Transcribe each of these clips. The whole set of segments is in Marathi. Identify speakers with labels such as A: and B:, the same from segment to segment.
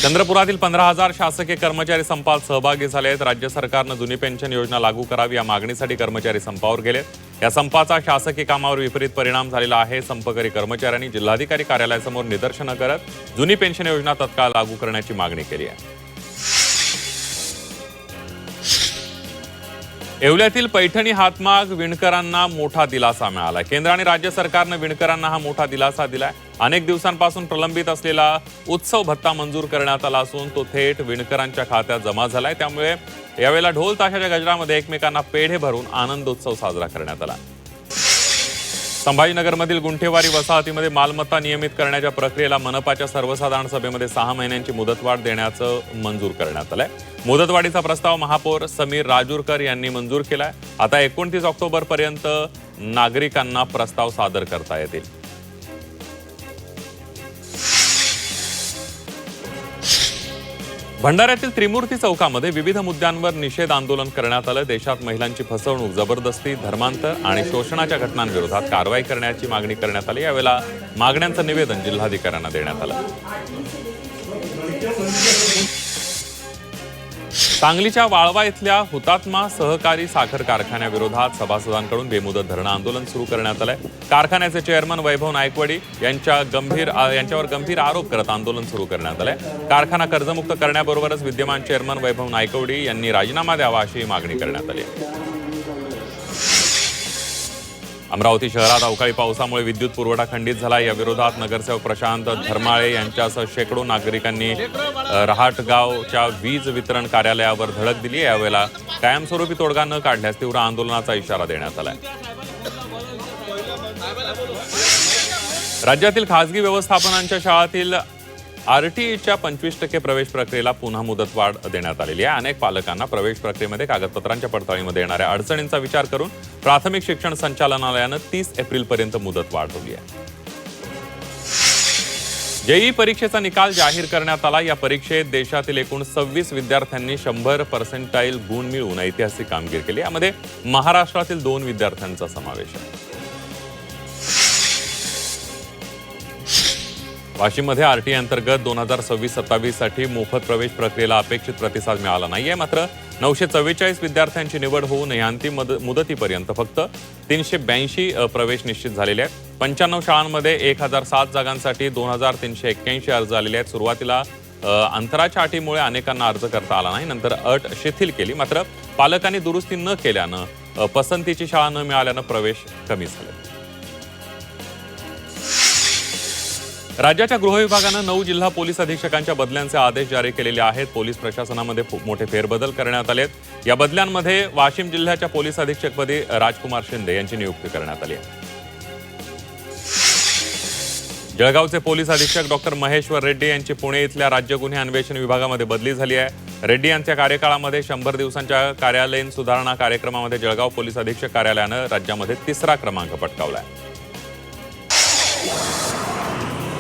A: चंद्रपुरातील 15,000 शासकीय कर्मचारी संपात सहभागी झाले आहेत। राज्य सरकारनं जुनी पेन्शन योजना लागू करावी या मागणीसाठी कर्मचारी संपावर गेलेत। या संपाचा शासकीय कामावर विपरीत परिणाम झालेला आहे। संपकरी कर्मचाऱ्यांनी जिल्हाधिकारी कार्यालयासमोर निदर्शनं करत जुनी पेन्शन योजना तत्काळ लागू करण्याची मागणी केली आहे। येवल्यातील पैठणी हातमाग विणकरांना मोठा दिलासा मिळाला। केंद्र आणि राज्य सरकारनं विणकरांना हा मोठा दिलासा दिलाय। अनेक दिवसांपासून प्रलंबित असलेला उत्सव भत्ता मंजूर करण्यात आला असून तो थेट विणकरांच्या खात्यात जमा झालाय। त्यामुळे यावेळेला ढोल ताशाच्या गजरामध्ये एकमेकांना पेढे भरून आनंदोत्सव साजरा करण्यात आला। संभाजीनगरमधील गुंठेवारी वसाहतीमध्ये मालमत्ता नियमित करण्याच्या प्रक्रियेला मनपाच्या सर्वसाधारण सभेमध्ये 6 महिन्यांची मुदतवाढ देण्याचं मंजूर करण्यात आलंय। मुदतवाढीचा प्रस्ताव महापौर समीर राजूरकर यांनी मंजूर केलाय। आता 29 ऑक्टोबरपर्यंत नागरिकांना प्रस्ताव सादर करता येतील। भंडाऱ्यातील त्रिमूर्ती चौकामध्ये विविध मुद्द्यांवर निषेध आंदोलन करण्यात आलं। देशात महिलांची फसवणूक, जबरदस्ती, धर्मांतर आणि शोषणाच्या घटनांविरोधात कारवाई करण्याची मागणी करण्यात आली। यावेळेला मागण्यांचं निवेदन जिल्हाधिकाऱ्यांना देण्यात आलं। सांगलीच्या वाळवा इथल्या हुतात्मा सहकारी साखर कारखान्याविरोधात सभासदांकडून बेमुदत धरणं आंदोलन सुरू करण्यात आलंय। कारखान्याचे चेअरमन वैभव नायकवडी यांच्यावर गंभीर आरोप करत आंदोलन सुरू करण्यात आलंय। कारखाना कर्जमुक्त करण्याबरोबरच विद्यमान चेअरमन वैभव नायकवडी यांनी राजीनामा द्यावा अशी मागणी करण्यात आली। अमरावती शहरात अवकाळी पावसामुळे विद्युत पुरवठा खंडित झाला। या विरोधात नगरसेवक प्रशांत धर्माळे यांच्यासह शेकडो नागरिकांनी रहाटगावच्या वीज वितरण कार्यालयावर धडक दिली। यावेळेला कायमस्वरूपी तोडगा न काढल्यास तीव्र आंदोलनाचा इशारा देण्यात आलाय। राज्यातील खासगी व्यवस्थापनांच्या शाळांतील आरटीईच्या 25% प्रवेश प्रक्रियेला पुन्हा मुदतवाढ देण्यात आलेली आहे। अनेक पालकांना प्रवेश प्रक्रियेमध्ये कागदपत्रांच्या पडताळणीमध्ये येणाऱ्या अडचणींचा विचार करून प्राथमिक शिक्षण संचालनालयानं 30 एप्रिलपर्यंत मुदत वाढवली आहे। जेईई परीक्षेचा निकाल जाहीर करण्यात आला। या परीक्षेत देशातील एकूण 26 विद्यार्थ्यांनी 100% गुण मिळवून ऐतिहासिक कामगिरी केली। यामध्ये महाराष्ट्रातील 2 विद्यार्थ्यांचा समावेश आहे। वाशिममध्ये आरटीई अंतर्गत 2026-27 साठी मोफत प्रवेश प्रक्रियेला अपेक्षित प्रतिसाद मिळाला नाहीये। मात्र 944 विद्यार्थ्यांची निवड होऊन या अंतिम मुदतीपर्यंत फक्त 382 प्रवेश निश्चित झालेले आहेत। 95 शाळांमध्ये 1007 जागांसाठी 2381 अर्ज आलेले आहेत। सुरुवातीला अंतराच्या अटीमुळे अनेकांना अर्ज करता आला नाही, नंतर अट शिथिल केली। मात्र पालकांनी दुरुस्ती न केल्यानं पसंतीची शाळा न मिळाल्यानं प्रवेश कमी झाले। राज्याच्या गृह विभागानं 9 जिल्हा पोलीस अधीक्षकांच्या बदल्यांचे आदेश जारी केलेले आहेत। पोलीस प्रशासनामध्ये मोठे फेरबदल करण्यात आलेत। या बदल्यांमध्ये वाशिम जिल्ह्याच्या पोलीस अधीक्षकपदी राजकुमार शिंदे यांची नियुक्ती करण्यात आली आहे। जळगावचे पोलीस अधीक्षक डॉक्टर महेश्वर रेड्डी यांची पुणे इथल्या राज्य गुन्हे अन्वेषण विभागामध्ये बदली झाली आहे। रेड्डी यांच्या कार्यकाळामध्ये 100 दिवसांच्या कार्यालयीन सुधारणा कार्यक्रमामध्ये जळगाव पोलीस अधीक्षक कार्यालयानं राज्यामध्ये 3रा क्रमांक पटकावला आहे।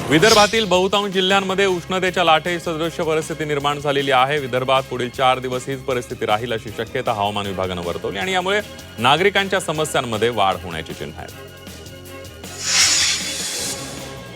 A: विदर्भातील बहुतांश जिल्ह्यांमध्ये उष्णतेच्या लाटेची सदृश्य परिस्थिती निर्माण झालेली आहे। विदर्भात पुढील 4 दिवस हीच परिस्थिती राहील अशी शक्यता हवामान विभागानं वर्तवली आणि यामुळे नागरिकांच्या समस्यांमध्ये वाढ होण्याची चिन्ह आहेत।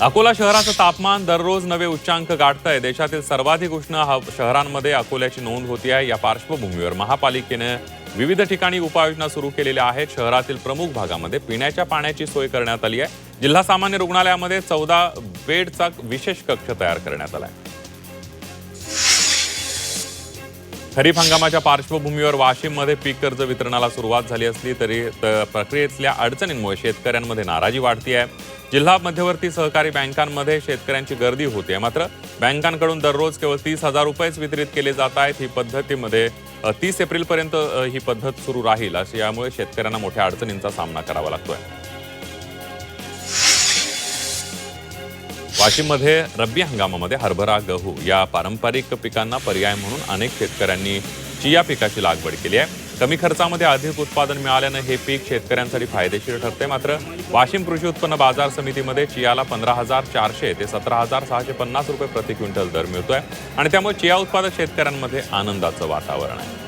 A: अकोला शहराचं तापमान दररोज नवे उच्चांक गाठतंय। देशातील सर्वाधिक उष्ण शहरांमध्ये अकोल्याची नोंद होती आहे। या पार्श्वभूमीवर महापालिकेने विविध ठिकाणी उपाययोजना सुरू केलेल्या आहेत। शहरातील प्रमुख भागामध्ये पिण्याच्या पाण्याची सोय करण्यात आली आहे। जिल्हा सामान्य रुग्णालयामध्ये 14 बेडचा विशेष कक्ष तयार करण्यात आला आहे। खरीप हंगामाच्या पार्श्वभूमीवर वाशिममध्ये पीक कर्ज वितरणाला सुरुवात झाली असली तरी प्रक्रियेतल्या अडचणींमुळे शेतकऱ्यांमध्ये नाराजी वाढती आहे। जिल्हा मध्यवर्ती सहकारी बँकांमध्ये शेतकऱ्यांची गर्दी होते, मात्र बँकांकडून दररोज केवळ 30,000 रुपयेच वितरित केले जात आहेत। ही पद्धतीमध्ये 30 एप्रिलपर्यंत ही पद्धत सुरू राहील अशी यामुळे शेतकऱ्यांना मोठ्या अडचणींचा सामना करावा लागतोय। वाशिममध्ये रब्बी हंगामामध्ये हरभरा, गहू या पारंपरिक पिकांना पर्याय म्हणून अनेक शेतकऱ्यांनी चिया पिकाची लागवड केली आहे। कमी खर्चामध्ये अधिक उत्पादन मिळाल्यानं हे पीक शेतकऱ्यांसाठी फायदेशीर ठरते। मात्र वाशिम कृषी उत्पन्न बाजार समितीमध्ये चियाला 15,400 ते 17,650 रुपये प्रति क्विंटल दर मिळतोय आणि त्यामुळे चिया उत्पादक शेतकऱ्यांमध्ये आनंदाचं वातावरण आहे।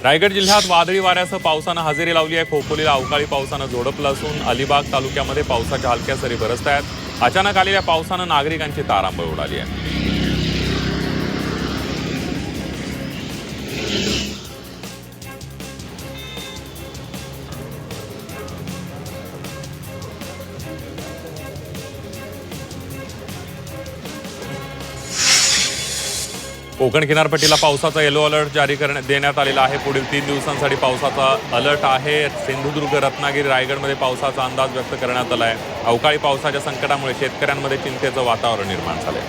A: रायगड जिल्ह्यात वादळी वाऱ्यासह पावसानं हजेरी लावली आहे। खोपोलीला अवकाळी पावसानं झोडपलं असून अलिबाग तालुक्यामध्ये पावसाच्या हलक्या सरी बरसत आहेत। अचानक आलेल्या पावसानं नागरिकांची तारांबळ उडाली आहे. कोकण किनारपट्टीला पावसाचा येलो अलर्ट जारी देण्यात आलेला आहे. पुढील 3 दिवसांसाठी पावसाचा अलर्ट आहे. सिंधुदुर्ग, रत्नागिरी, रायगडमध्ये पावसाचा अंदाज व्यक्त करण्यात आला आहे. अवकाळी पावसाच्या संकटामुळे शेतकऱ्यांमध्ये चिंतेचं वातावरण निर्माण झालंय.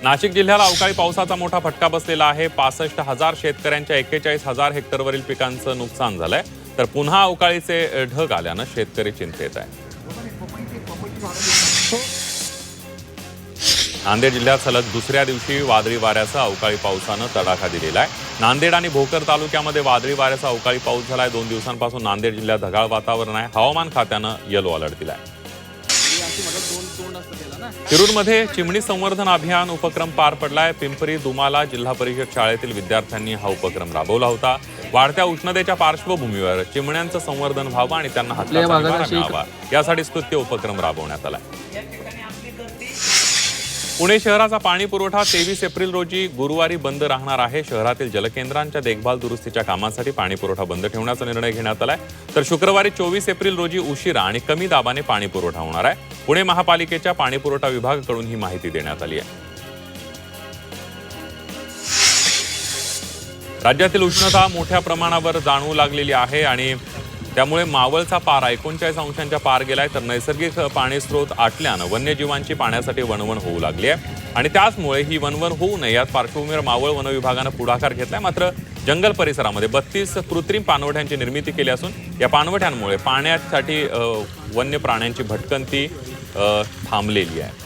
A: नाशिक जिल्ह्याला अवकाळी पावसाचा मोठा फटका बसलेला आहे. 65,000 शेतकऱ्यांच्या 41,000 हेक्टरवरील पिकांचं नुकसान झालंय. तर पुन्हा अवकाळीचे ढग आल्यानं शेतकरी चिंतेत आहे. नांदेड जिल्ह्यात सलग दुसऱ्या दिवशी वादळी वाऱ्यासह अवकाळी पावसानं तडाखा दिलेला आहे. नांदेड आणि भोकर तालुक्यामध्ये वादळी वाऱ्याचा अवकाळी पाऊस झालाय. 2 दिवसांपासून नांदेड जिल्ह्यात ढगाळ वातावरण आहे. हवामान खात्यानं येलो अलर्ट दिलाय. शिरूरमध्ये चिमणी संवर्धन अभियान उपक्रम पार पडलाय. पिंपरी दुमाला जिल्हा परिषद शाळेतील विद्यार्थ्यांनी हा उपक्रम राबवला होता. वाढत्या उष्णतेच्या पार्श्वभूमीवर चिमण्यांचं संवर्धन व्हावं आणि त्यांना हाताचा निवारा मिळावा यासाठी स्तुत्य उपक्रम राबवण्यात आला. पुणे शहराचा पाणी पुरवठा 23 एप्रिल रोजी गुरुवारी बंद राहणार आहे. शहरातील जलकेंद्रांच्या देखभाल दुरुस्तीच्या कामासाठी पाणी पुरवठा बंद ठेवण्याचा निर्णय घेण्यात आलाय. तर शुक्रवारी 24 एप्रिल रोजी उशिरा आणि कमी दाबाने पाणी पुरवठा होणार आहे. पुणे महापालिकेच्या पाणी पुरवठा विभागाकडून ही माहिती देण्यात आली आहे. राज्यातील उष्णता मोठ्या प्रमाणावर जाणवू लागलेली आहे आणि त्यामुळे मावळचा पारा 39 अंशांच्या पार गेलाय. तर नैसर्गिक पाणी स्रोत आटल्यानं वन्यजीवांची पाण्यासाठी वणवण होऊ लागली आहे आणि त्याचमुळे ही वणवण होऊ नये याच पार्श्वभूमीवर मावळ वन विभागानं पुढाकार घेतलाय. मात्र जंगल परिसरामध्ये 32 कृत्रिम पाणवठ्यांची निर्मिती केली असून या पाणवठ्यांमुळे पाण्यासाठी वन्य प्राण्यांची भटकंती थांबलेली आहे.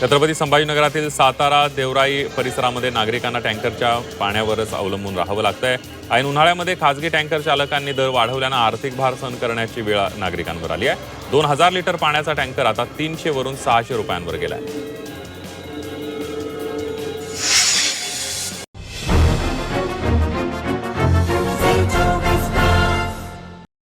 A: छत्रपती संभाजीनगरातील सातारा देवराई परिसरामध्ये नागरिकांना टँकरच्या पाण्यावरच अवलंबून राहावं लागतंय. ऐन उन्हाळ्यामध्ये खासगी टँकर चालकांनी दर वाढवल्यानं आर्थिक भार सहन करण्याची वेळ नागरिकांवर आली आहे. 2000 लिटर पाण्याचा टँकर आता 300 वरून 600 रुपयांवर गेलाय.